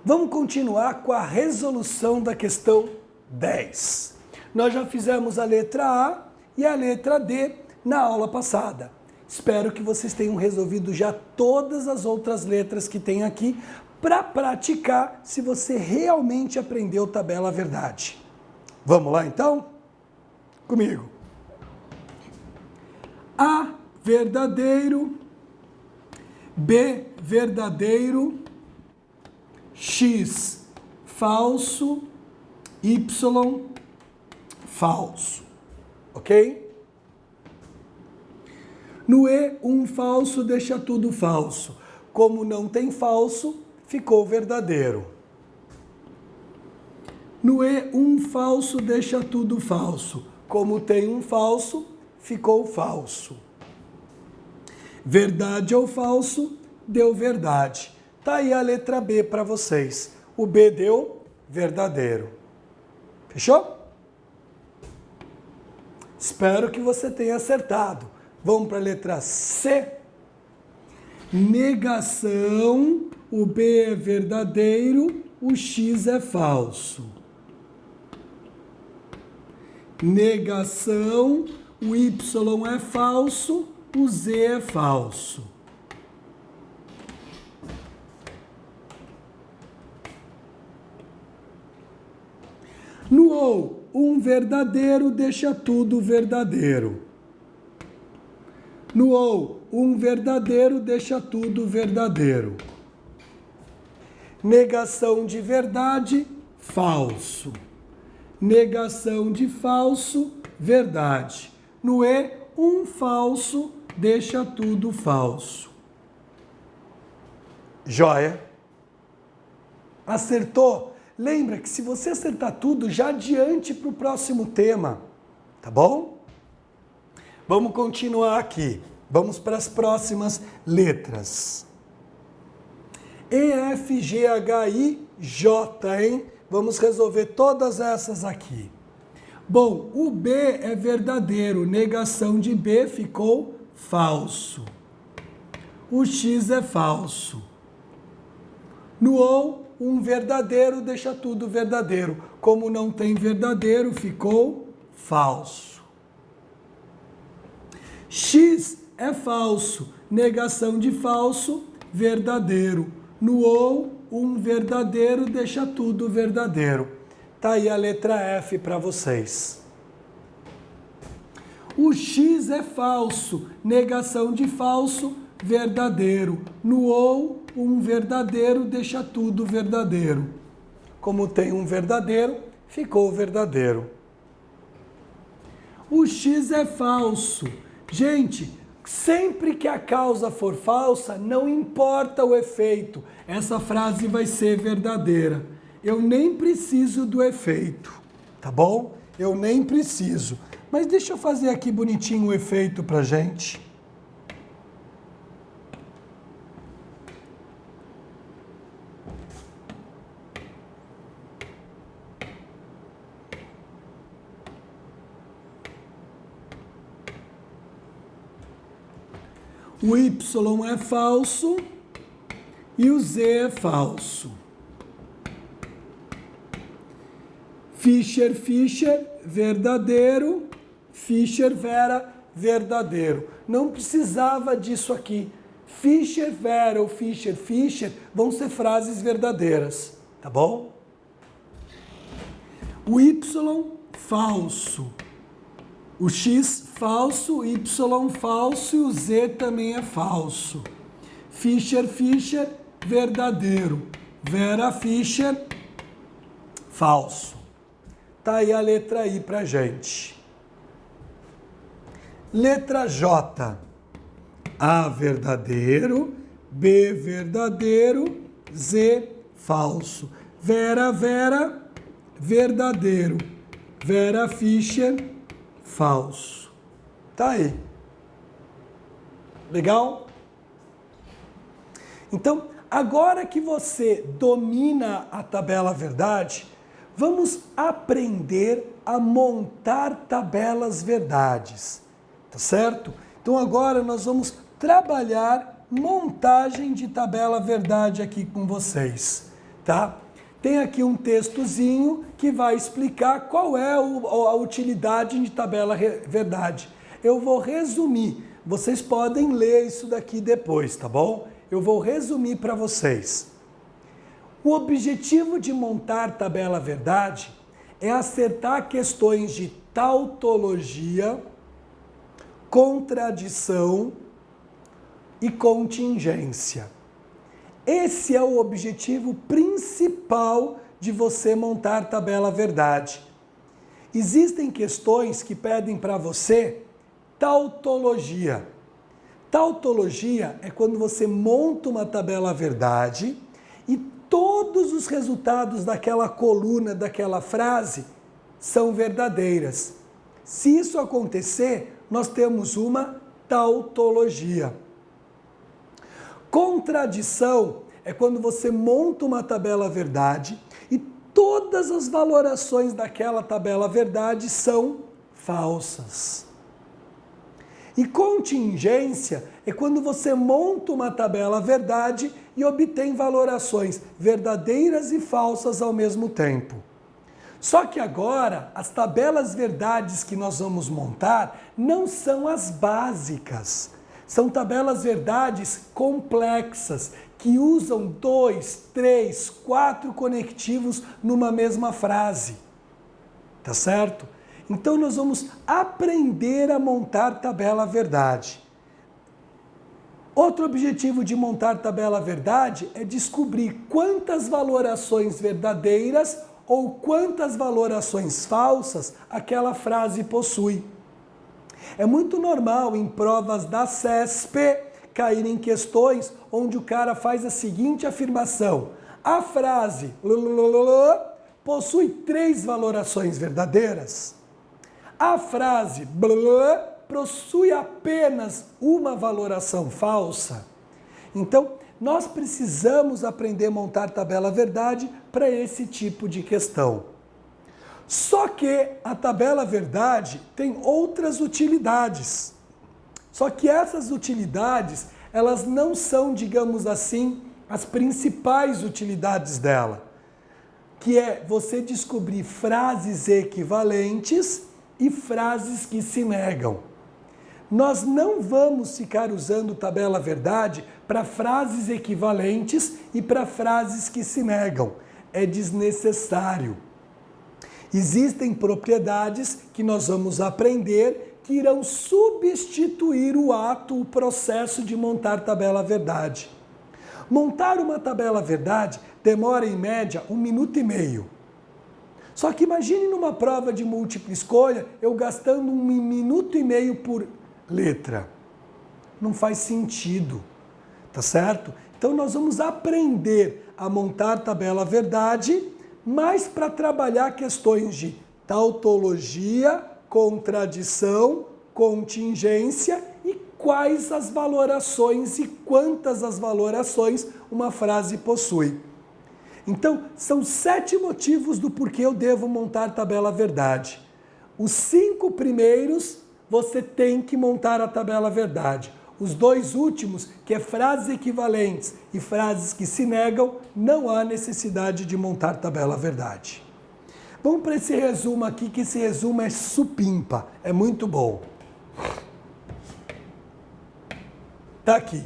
Vamos continuar com a resolução da questão 10. Nós já fizemos a letra A e a letra D na aula passada. Espero que vocês tenham resolvido já todas as outras letras que tem aqui para praticar se você realmente aprendeu tabela verdade. Vamos lá então? Comigo. A verdadeiro, B verdadeiro, X falso, Y falso, ok? No E, um falso deixa tudo falso. Como não tem falso, ficou verdadeiro. No E, um falso deixa tudo falso. Como tem um falso, ficou falso. Verdade ou falso, deu verdade. Tá aí a letra B para vocês. O B deu verdadeiro. Fechou? Espero que você tenha acertado. Vamos para a letra C. Negação, o B é verdadeiro, o X é falso. Negação, o Y é falso, o Z é falso. No OU, um verdadeiro deixa tudo verdadeiro. No OU, um verdadeiro deixa tudo verdadeiro. Negação de verdade, falso. Negação de falso, verdade. No E, um falso deixa tudo falso. Joia? Acertou? Lembra que se você acertar tudo, já adiante para o próximo tema, tá bom? Vamos continuar aqui. Vamos para as próximas letras. E, F, G, H, I, J, hein? Vamos resolver todas essas aqui. Bom, o B é verdadeiro, negação de B ficou falso. O X é falso. No OU, um verdadeiro deixa tudo verdadeiro. Como não tem verdadeiro, ficou falso. X é falso, negação de falso, verdadeiro. No OU, um verdadeiro deixa tudo verdadeiro. Tá aí a letra F para vocês. O X é falso, negação de falso, verdadeiro. No OU, um verdadeiro deixa tudo verdadeiro. Como tem um verdadeiro, ficou verdadeiro. O X é falso. Gente, sempre que a causa for falsa, não importa o efeito, essa frase vai ser verdadeira. Eu nem preciso do efeito, tá bom? Eu nem preciso. Mas deixa eu fazer aqui bonitinho o efeito pra gente. O Y é falso e o Z é falso. Fischer, Fischer, verdadeiro. Fischer, Vera, verdadeiro. Não precisava disso aqui. Fischer, Vera ou Fischer, Fischer vão ser frases verdadeiras, tá bom? O Y, falso. O X, falso, o Y, falso e o Z também é falso. Fischer, Fischer, verdadeiro. Vera, Fischer, falso. Tá aí a letra I pra gente. Letra J. A, verdadeiro. B, verdadeiro. Z, falso. Vera, Vera, verdadeiro. Vera, Fischer, falso. Tá aí. Legal? Então, agora que você domina a tabela verdade, vamos aprender a montar tabelas verdades, tá certo? Então agora nós vamos trabalhar montagem de tabela verdade aqui com vocês. tá? Tem aqui um textozinho que vai explicar qual é a utilidade de tabela verdade. Eu vou resumir, vocês podem ler isso daqui depois, tá bom? Eu vou resumir para vocês. O objetivo de montar tabela verdade é acertar questões de tautologia, contradição e contingência. Esse é o objetivo principal de você montar tabela verdade. Existem questões que pedem para você tautologia. Tautologia é quando você monta uma tabela verdade e todos os resultados daquela coluna, daquela frase, são verdadeiras. Se isso acontecer, nós temos uma tautologia. Contradição é quando você monta uma tabela verdade e todas as valorações daquela tabela verdade são falsas. E contingência é quando você monta uma tabela verdade e obtém valorações verdadeiras e falsas ao mesmo tempo. Só que agora, as tabelas verdades que nós vamos montar não são as básicas. São tabelas verdades complexas, que usam 2, 3, 4 conectivos numa mesma frase. Tá certo? Então nós vamos aprender a montar tabela verdade. Outro objetivo de montar tabela verdade é descobrir quantas valorações verdadeiras ou quantas valorações falsas aquela frase possui. É muito normal em provas da CESP caírem questões onde o cara faz a seguinte afirmação: a frase possui 3 valorações verdadeiras. A frase possui apenas uma valoração falsa. Então, nós precisamos aprender a montar tabela verdade para esse tipo de questão. Só que a tabela verdade tem outras utilidades. Só que essas utilidades, elas não são, digamos assim, as principais utilidades dela, que é você descobrir frases equivalentes e frases que se negam. Nós não vamos ficar usando tabela verdade para frases equivalentes e para frases que se negam. É desnecessário. Existem propriedades que nós vamos aprender que irão substituir o ato, o processo de montar tabela verdade. Montar uma tabela verdade demora em média 1 minuto e meio. Só que imagine numa prova de múltipla escolha eu gastando 1 minuto e meio por letra. Não faz sentido, tá certo? Então nós vamos aprender a montar tabela verdade, mas para trabalhar questões de tautologia, contradição, contingência e quais as valorações e quantas as valorações uma frase possui. Então, são 7 motivos do porquê eu devo montar tabela verdade. Os 5 primeiros, você tem que montar a tabela verdade. Os 2 últimos, que é frases equivalentes e frases que se negam, não há necessidade de montar tabela verdade. Vamos para esse resumo aqui, que esse resumo é supimpa, é muito bom. Tá aqui.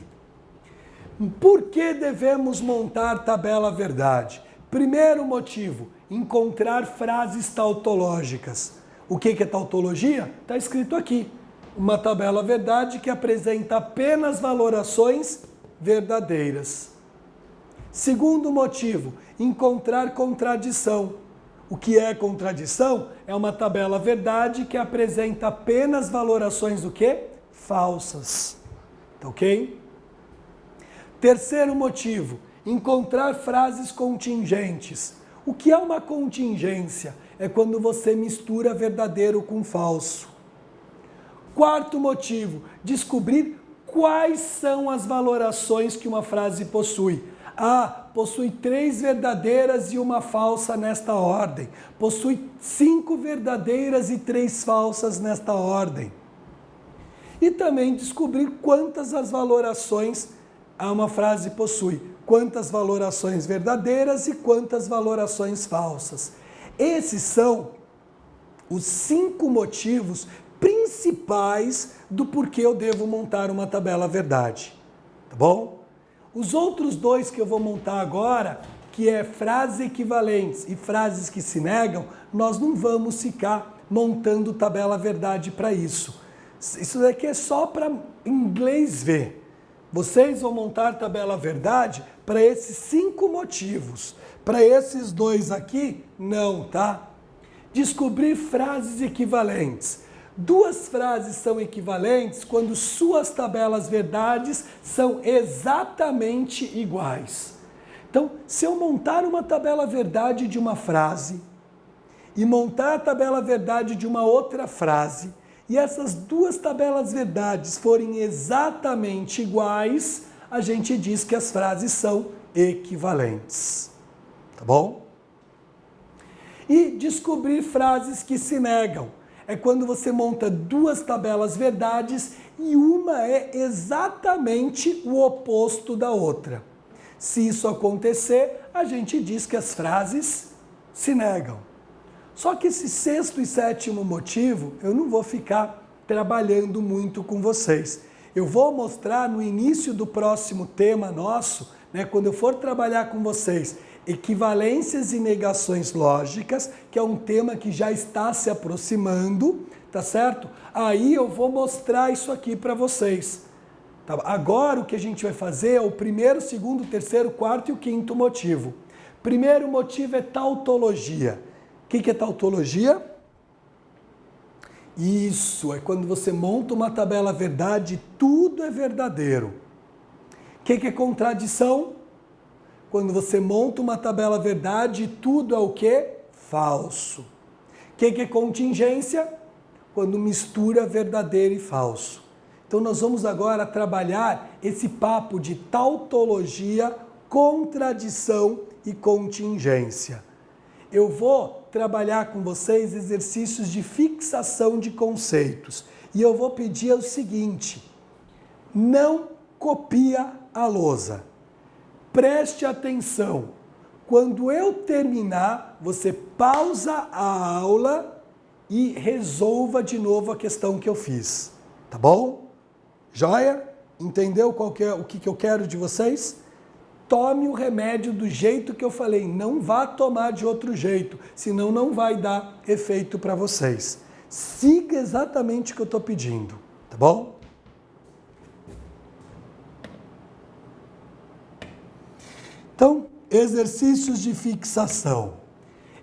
Por que devemos montar tabela verdade? Primeiro motivo, encontrar frases tautológicas. O que é tautologia? Está escrito aqui. Uma tabela verdade que apresenta apenas valorações verdadeiras. Segundo motivo, encontrar contradição. O que é contradição? É uma tabela verdade que apresenta apenas valorações do quê? Falsas. Tá ok? Terceiro motivo, encontrar frases contingentes. O que é uma contingência? É quando você mistura verdadeiro com falso. Quarto motivo, descobrir quais são as valorações que uma frase possui. Possui 3 verdadeiras e uma falsa nesta ordem. Possui 5 verdadeiras e 3 falsas nesta ordem. E também descobrir quantas as valorações uma frase possui. quantas valorações verdadeiras e quantas valorações falsas. Esses são os 5 motivos principais do porquê eu devo montar uma tabela verdade, tá bom? Os outros 2 que eu vou montar agora, que é frases equivalentes e frases que se negam, nós não vamos ficar montando tabela verdade para isso. Isso daqui é só para inglês ver. Vocês vão montar tabela verdade para esses 5 motivos. Para esses 2 aqui, não, tá? Descobrir frases equivalentes. 2 frases são equivalentes quando suas tabelas verdades são exatamente iguais. Então, se eu montar uma tabela verdade de uma frase e montar a tabela verdade de uma outra frase, e essas 2 tabelas verdades forem exatamente iguais, a gente diz que as frases são equivalentes. Tá bom? E descobrir frases que se negam. É quando você monta 2 tabelas verdades e uma é exatamente o oposto da outra. Se isso acontecer, a gente diz que as frases se negam. Só que esse 6º e 7º motivo, eu não vou ficar trabalhando muito com vocês. Eu vou mostrar no início do próximo tema nosso, quando eu for trabalhar com vocês, equivalências e negações lógicas, que é um tema que já está se aproximando, tá certo? Aí eu vou mostrar isso aqui para vocês. Tá? Agora o que a gente vai fazer é o 1º, 2º, 3º, 4º e o 5º motivo. Primeiro motivo é tautologia. O que é tautologia? Isso, é quando você monta uma tabela verdade e tudo é verdadeiro. O que é contradição? Quando você monta uma tabela verdade e tudo é o quê? Falso. O que é contingência? Quando mistura verdadeiro e falso. Então nós vamos agora trabalhar esse papo de tautologia, contradição e contingência. Eu vou trabalhar com vocês exercícios de fixação de conceitos. E eu vou pedir o seguinte: não copia a lousa. Preste atenção. Quando eu terminar, você pausa a aula e resolva de novo a questão que eu fiz. Tá bom? Joia? Entendeu o que eu quero de vocês? Tome o remédio do jeito que eu falei, não vá tomar de outro jeito, senão não vai dar efeito para vocês. Siga exatamente o que eu estou pedindo, tá bom? Então, exercícios de fixação.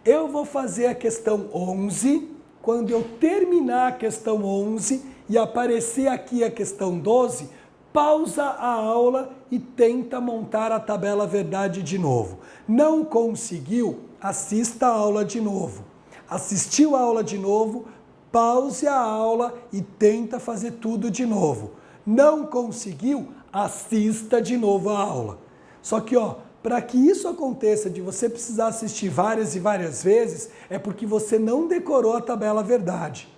Eu vou fazer a questão 11, quando eu terminar a questão 11 e aparecer aqui a questão 12, pausa a aula e tenta montar a tabela verdade de novo. Não conseguiu? Assista a aula de novo. Assistiu a aula de novo? Pause a aula e tenta fazer tudo de novo. Não conseguiu? Assista de novo a aula. Só que, para que isso aconteça, de você precisar assistir várias e várias vezes, é porque você não decorou a tabela verdade.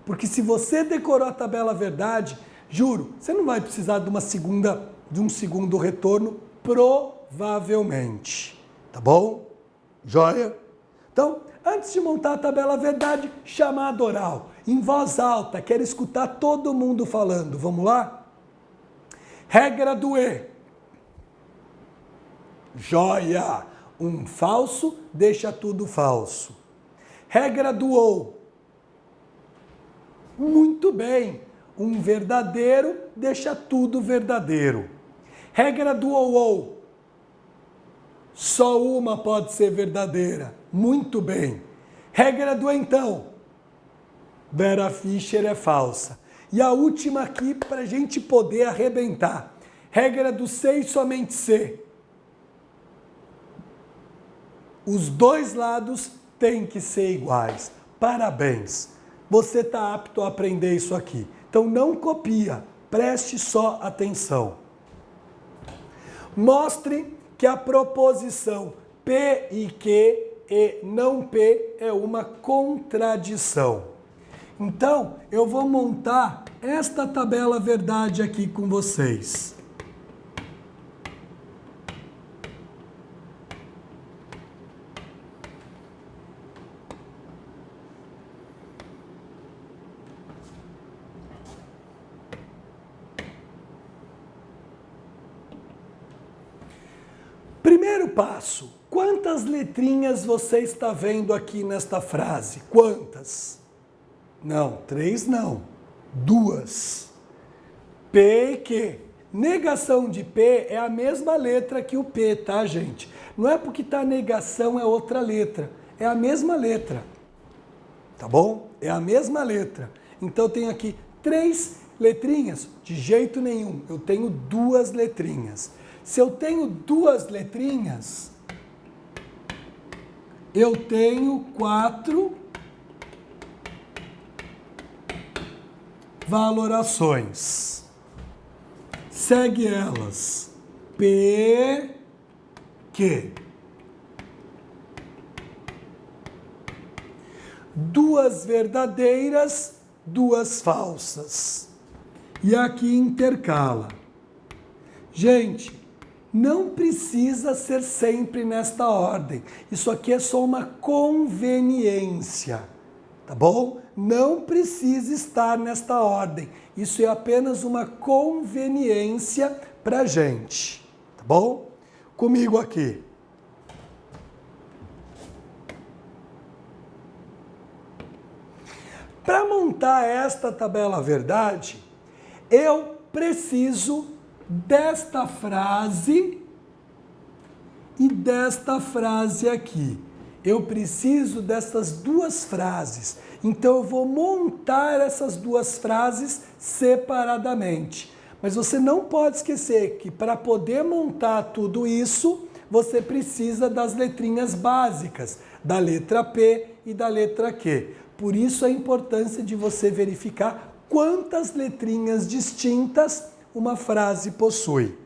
Porque se você decorou a tabela verdade, juro, você não vai precisar de um segundo retorno, provavelmente. Tá bom? Joia? Então, antes de montar a tabela verdade, chamada oral, em voz alta, quero escutar todo mundo falando. Vamos lá? Regra do E. Joia! Um falso deixa tudo falso. Regra do OU. Muito bem. Um verdadeiro deixa tudo verdadeiro. Regra do OU. Só uma pode ser verdadeira. Muito bem. Regra do então. Vera Fischer é falsa. E a última aqui para a gente poder arrebentar. Regra do C e somente C. Os dois lados têm que ser iguais. Parabéns. Você está apto a aprender isso aqui. Então não copia, preste só atenção. Mostre que a proposição P e Q e não P é uma contradição. Então, eu vou montar esta tabela verdade aqui com vocês. Primeiro passo, quantas letrinhas você está vendo aqui nesta frase? Quantas? Não, 3 não, 2. P e Q. Negação de P é a mesma letra que o P, tá, gente? Não é porque tá negação é outra letra, é a mesma letra, tá bom? É a mesma letra. Então eu tenho aqui 3 letrinhas? De jeito nenhum, eu tenho 2 letrinhas. Se eu tenho 2 letrinhas, eu tenho 4 valorações. Segue elas. P, Q. 2 verdadeiras, 2 falsas. E aqui intercala. Gente, não precisa ser sempre nesta ordem. Isso aqui é só uma conveniência, tá bom? Não precisa estar nesta ordem. Isso é apenas uma conveniência pra gente, tá bom? Comigo aqui. Para montar esta tabela verdade, eu preciso desta frase e desta frase aqui. Eu preciso dessas 2 frases. Então eu vou montar essas 2 frases separadamente. Mas você não pode esquecer que para poder montar tudo isso, você precisa das letrinhas básicas, da letra P e da letra Q. Por isso a importância de você verificar quantas letrinhas distintas uma frase possui.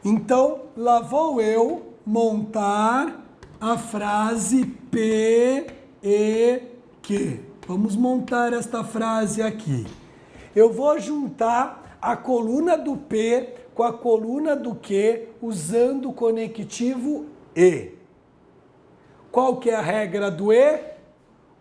Então, lá vou eu montar a frase P, E, Q. Vamos montar esta frase aqui. Eu vou juntar a coluna do P com a coluna do Q usando o conectivo E. Qual que é a regra do E?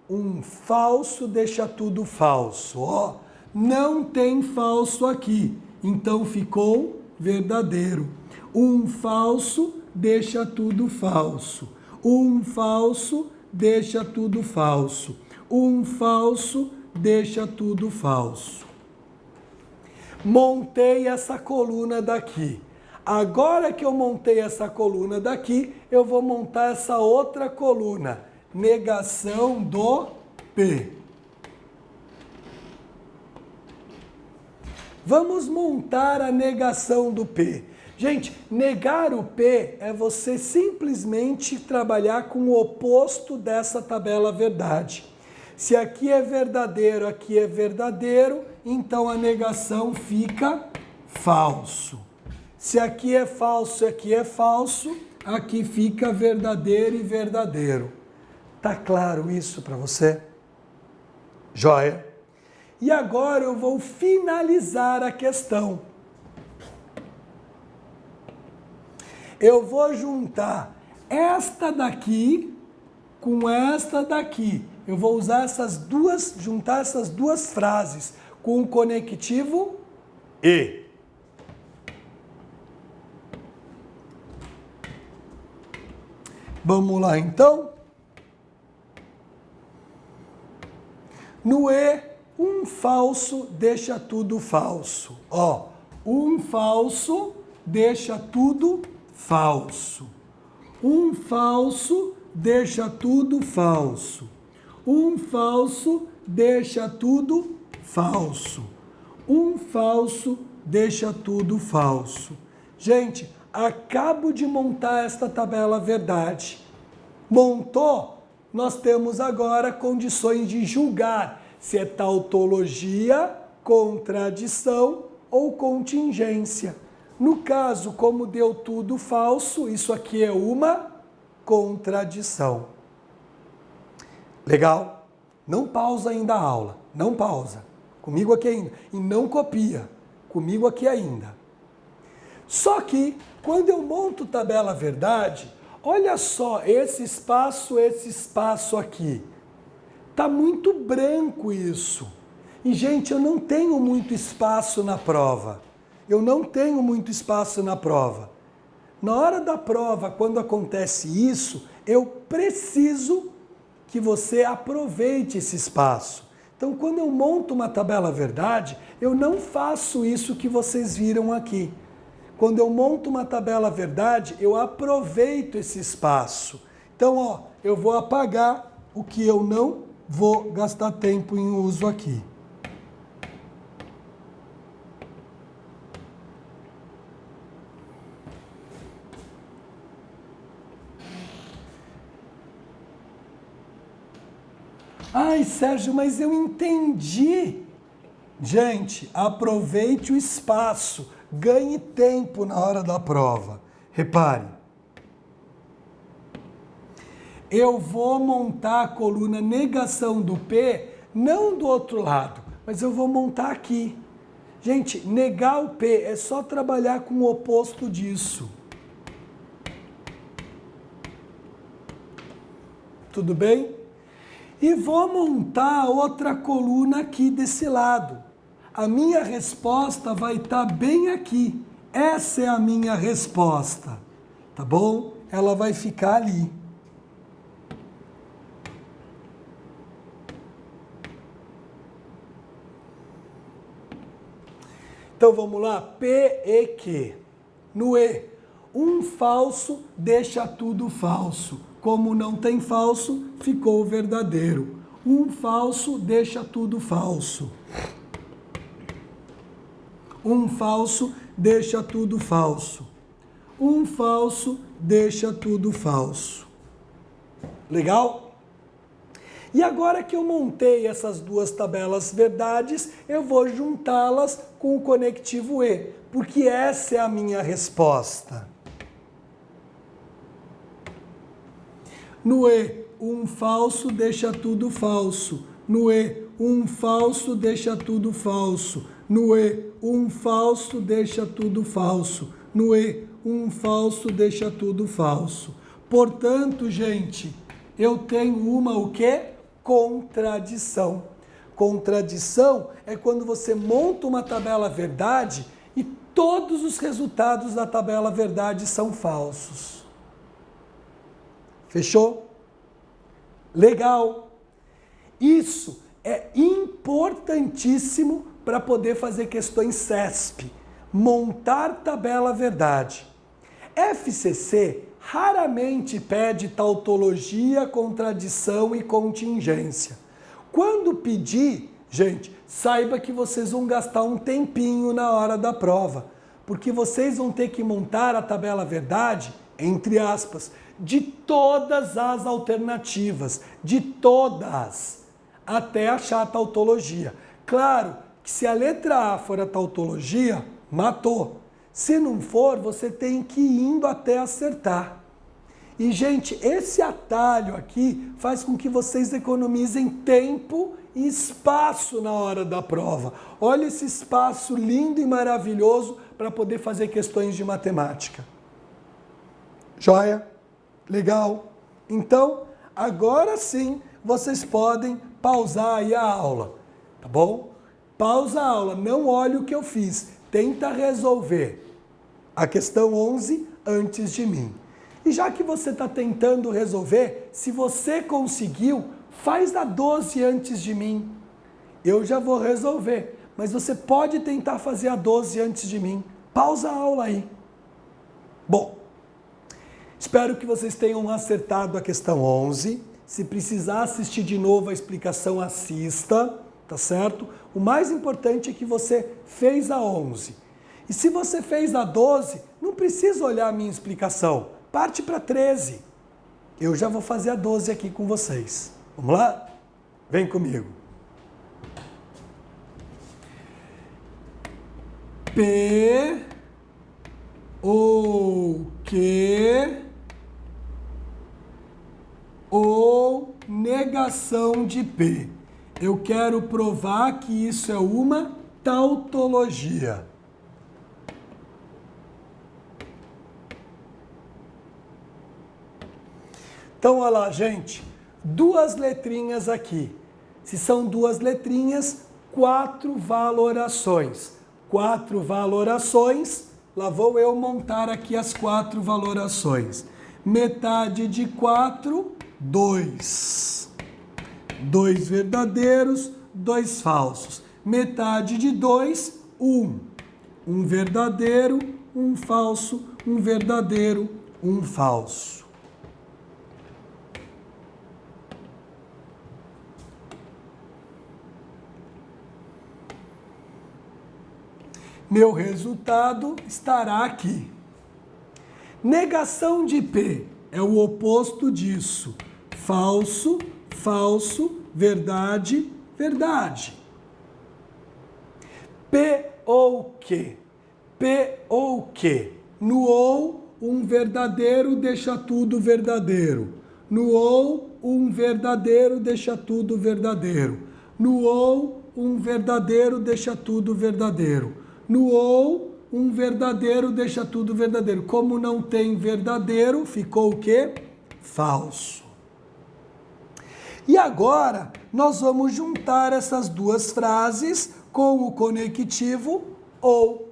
Um falso deixa tudo falso. Ó, não tem falso aqui, então ficou verdadeiro. Um falso deixa tudo falso. Um falso deixa tudo falso. Um falso deixa tudo falso. Montei essa coluna daqui. Agora que eu montei essa coluna daqui, eu vou montar essa outra coluna. Negação do P. Vamos montar a negação do P. Gente, negar o P é você simplesmente trabalhar com o oposto dessa tabela verdade. Se aqui é verdadeiro, então a negação fica falso. Se aqui é falso, aqui fica verdadeiro e verdadeiro. Tá claro isso para você? Joia? E agora eu vou finalizar a questão. Eu vou juntar esta daqui com esta daqui. Eu vou usar juntar essas 2 frases com o conectivo E. Vamos lá então? No E, um falso deixa tudo falso. Ó, um falso deixa tudo falso. Um falso deixa tudo falso. Um falso deixa tudo falso. Um falso deixa tudo falso. Gente, acabo de montar esta tabela verdade. Montou? Nós temos agora condições de julgar se é tautologia, contradição ou contingência. No caso, como deu tudo falso, isso aqui é uma contradição. Legal? Não pausa ainda a aula, não pausa. Comigo aqui ainda. E não copia, comigo aqui ainda. Só que, quando eu monto tabela verdade, olha só esse espaço aqui. Tá muito branco isso. E, gente, eu não tenho muito espaço na prova. Eu não tenho muito espaço na prova. Na hora da prova, quando acontece isso, eu preciso que você aproveite esse espaço. Então, quando eu monto uma tabela verdade, eu não faço isso que vocês viram aqui. Quando eu monto uma tabela verdade, eu aproveito esse espaço. Então, ó, eu vou apagar o que eu não vou gastar tempo em uso aqui. Ai, Sérgio, mas eu entendi. Gente, aproveite o espaço, ganhe tempo na hora da prova. Repare. Eu vou montar a coluna negação do P, não do outro lado, mas eu vou montar aqui. Gente, negar o P é só trabalhar com o oposto disso. Tudo bem? E vou montar outra coluna aqui desse lado. A minha resposta vai estar bem aqui. Essa é a minha resposta, tá bom? Ela vai ficar ali. Então vamos lá, P e Q. No E, um falso deixa tudo falso. Como não tem falso, ficou verdadeiro. Um falso deixa tudo falso. Um falso deixa tudo falso. Um falso deixa tudo falso. Legal? E agora que eu montei essas duas tabelas verdades, eu vou juntá-las com o conectivo E, porque essa é a minha resposta. No E, um falso deixa tudo falso. No E, um falso deixa tudo falso. No E, um falso deixa tudo falso. No E, um falso deixa tudo falso. Portanto, gente, eu tenho uma o quê? Contradição. Contradição é quando você monta uma tabela verdade e todos os resultados da tabela verdade são falsos. Fechou? Legal. Isso é importantíssimo para poder fazer questões CESP. Montar tabela verdade. FCC raramente pede tautologia, contradição e contingência. Quando pedir, gente, saiba que vocês vão gastar um tempinho na hora da prova, porque vocês vão ter que montar a tabela verdade, entre aspas, de todas as alternativas, de todas, até achar a tautologia. Claro que se a letra A for a tautologia, matou. Se não for, você tem que ir indo até acertar. E, gente, esse atalho aqui faz com que vocês economizem tempo e espaço na hora da prova. Olha esse espaço lindo e maravilhoso para poder fazer questões de matemática. Joia? Legal? Então, agora sim, vocês podem pausar aí a aula, tá bom? Pausa a aula, não olhe o que eu fiz. Tenta resolver a questão 11 antes de mim. E já que você está tentando resolver, se você conseguiu, faz a 12 antes de mim. Eu já vou resolver, mas você pode tentar fazer a 12 antes de mim. Pausa a aula aí. Bom, espero que vocês tenham acertado a questão 11. Se precisar assistir de novo a explicação, assista, tá certo? O mais importante é que você fez a 11. E se você fez a 12, não precisa olhar a minha explicação. Parte para 13. Eu já vou fazer a 12 aqui com vocês. Vamos lá? Vem comigo. P ou Q ou negação de P. Eu quero provar que isso é uma tautologia. Então, olha lá, gente, duas letrinhas aqui. Se são duas letrinhas, 4 valorações. 4 valorações, lá vou eu montar aqui as 4 valorações. Metade de 4, 2. 2 verdadeiros, 2 falsos. Metade de 2, 1. 1 verdadeiro, 1 falso, 1 verdadeiro, 1 falso. Meu resultado estará aqui. Negação de P é o oposto disso. Falso, falso, verdade, verdade. P ou que? P ou que? No ou, um verdadeiro deixa tudo verdadeiro. No ou, um verdadeiro deixa tudo verdadeiro. No ou, um verdadeiro deixa tudo verdadeiro. No ou, um verdadeiro deixa tudo verdadeiro. Como não tem verdadeiro, ficou o quê? Falso. E agora, nós vamos juntar essas duas frases com o conectivo ou.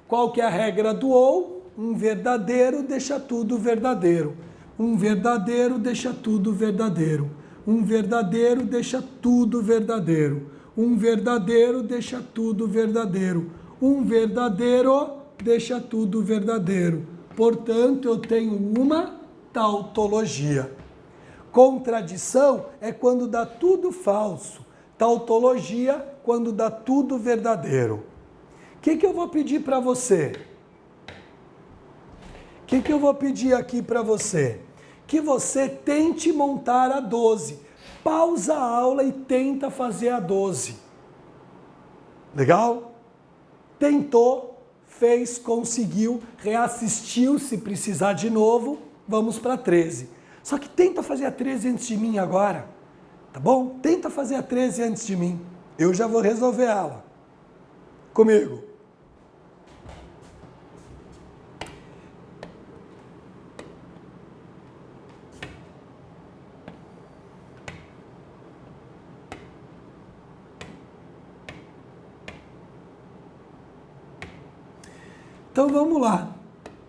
Qual que é a regra do ou? Um verdadeiro deixa tudo verdadeiro. Um verdadeiro deixa tudo verdadeiro. Um verdadeiro deixa tudo verdadeiro. Um verdadeiro deixa tudo verdadeiro. Um verdadeiro deixa tudo verdadeiro. Portanto, eu tenho uma tautologia. Contradição é quando dá tudo falso. Tautologia, quando dá tudo verdadeiro. O que eu vou pedir para você? O que eu vou pedir aqui para você? Que você tente montar a 12. Pausa a aula e tenta fazer a 12. Legal? Tentou, fez, conseguiu, reassistiu se precisar de novo, vamos para 13. Só que tenta fazer a 13 antes de mim agora, tá bom? Tenta fazer a 13 antes de mim. Eu já vou resolver ela. Comigo. Então vamos lá.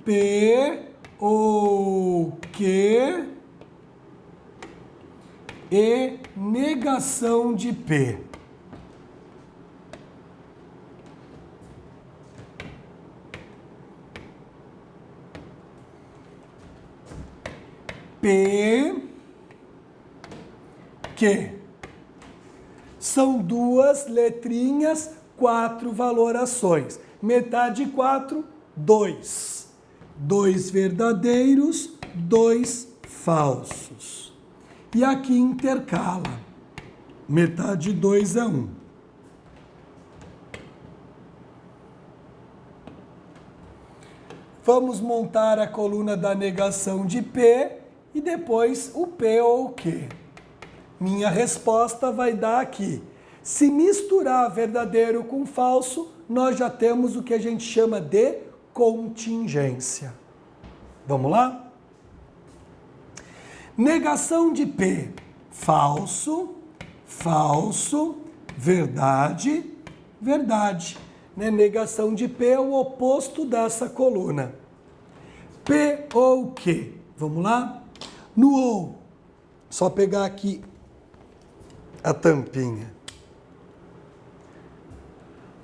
P ou que e negação de P. P que são duas letrinhas, 4 valorações. Metade de 4, 2. 2 verdadeiros, 2 falsos. E aqui intercala. Metade de 2 é 1. Vamos montar a coluna da negação de P e depois o P ou o Q. Minha resposta vai dar aqui. Se misturar verdadeiro com falso, nós já temos o que a gente chama de contingência. Vamos lá? Negação de P. Falso, falso, verdade, verdade. Negação de P é o oposto dessa coluna. P ou Q. Vamos lá? No ou, só pegar aqui a tampinha.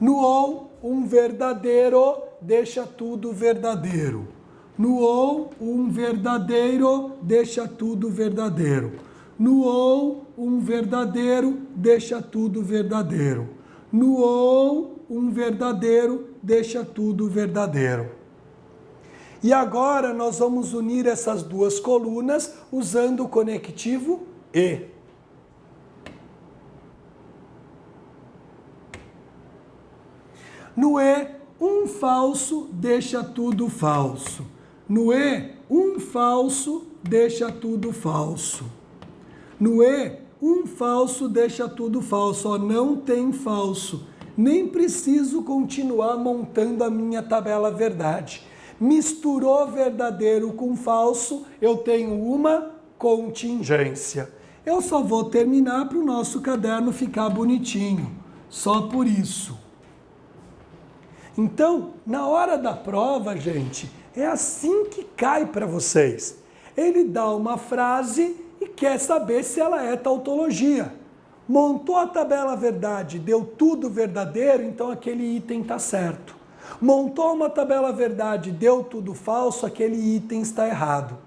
No ou, um verdadeiro deixa tudo verdadeiro. No ou, um verdadeiro deixa tudo verdadeiro. No ou, um verdadeiro deixa tudo verdadeiro. No ou, um verdadeiro deixa tudo verdadeiro. E agora nós vamos unir essas duas colunas usando o conectivo e. No e, um falso deixa tudo falso. No e, um falso deixa tudo falso. No e, um falso deixa tudo falso. Ó, não tem falso. Nem preciso continuar montando a minha tabela verdade. Misturou verdadeiro com falso, eu tenho uma contingência. Eu só vou terminar para o nosso caderno ficar bonitinho, só por isso. Então, na hora da prova, gente, é assim que cai para vocês. Ele dá uma frase e quer saber se ela é tautologia. Montou a tabela verdade, deu tudo verdadeiro, então aquele item está certo. Montou uma tabela verdade, deu tudo falso, aquele item está errado.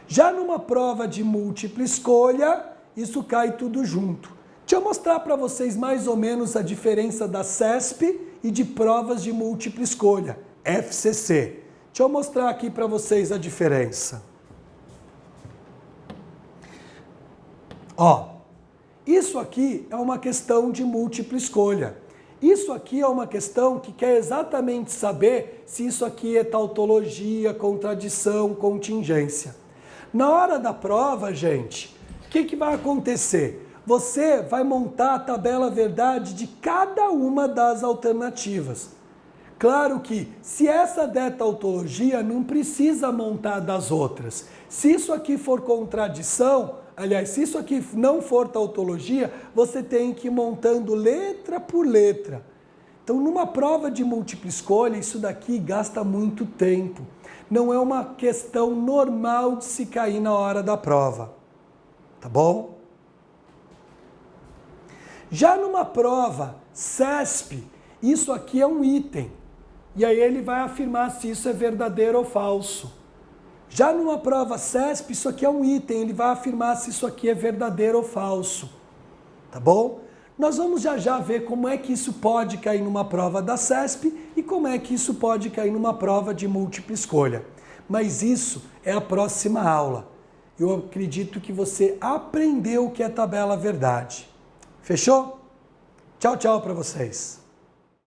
Já numa prova de múltipla escolha, isso cai tudo junto. Deixa eu mostrar para vocês mais ou menos a diferença da CESP e de provas de múltipla escolha, FCC. Deixa eu mostrar aqui para vocês a diferença. Ó, isso aqui é uma questão de múltipla escolha. Isso aqui é uma questão que quer exatamente saber se isso aqui é tautologia, contradição, contingência. Na hora da prova, gente, o que vai acontecer? Você vai montar a tabela verdade de cada uma das alternativas. Claro que, se essa der tautologia, não precisa montar das outras. Se isso aqui for contradição, aliás, se isso aqui não for tautologia, você tem que ir montando letra por letra. Então, numa prova de múltipla escolha, isso daqui gasta muito tempo. Não é uma questão normal de se cair na hora da prova. Tá bom? Já numa prova CESP, isso aqui é um item. E aí ele vai afirmar se isso é verdadeiro ou falso. Já numa prova CESP, isso aqui é um item. Ele vai afirmar se isso aqui é verdadeiro ou falso. Tá bom? Nós vamos já ver como é que isso pode cair numa prova da CESP e como é que isso pode cair numa prova de múltipla escolha. Mas isso é a próxima aula. Eu acredito que você aprendeu o que é tabela verdade. Fechou? Tchau, tchau para vocês.